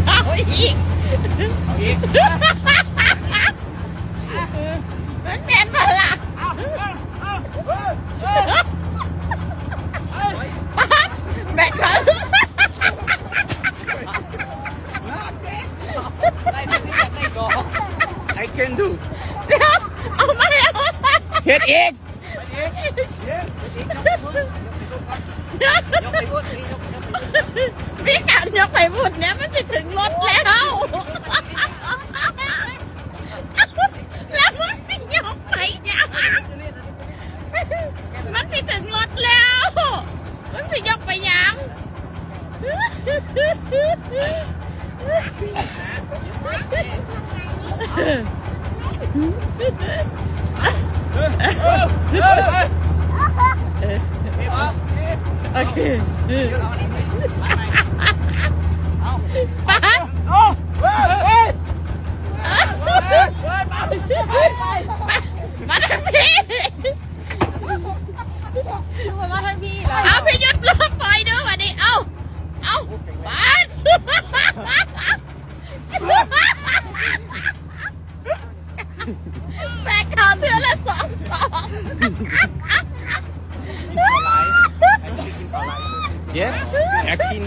เอาอีกมันแมนมาละแบกเขาไอ้เคนดูเอามาแล้วเฮ็ดเองพี่การยกไปพูดเนี้ยมันจะถึงรถแล้วแล้วมันสิยกไปยังมันสิถึงรถแล้วมันสิยกไปยังโอเคปัดมาทางพี่มาทางพี่เหรอเอาพี่ยุดลงปล่อยดูวันนี้เอาปัดแบกข่าวเทือละ2 เย้แอคทิน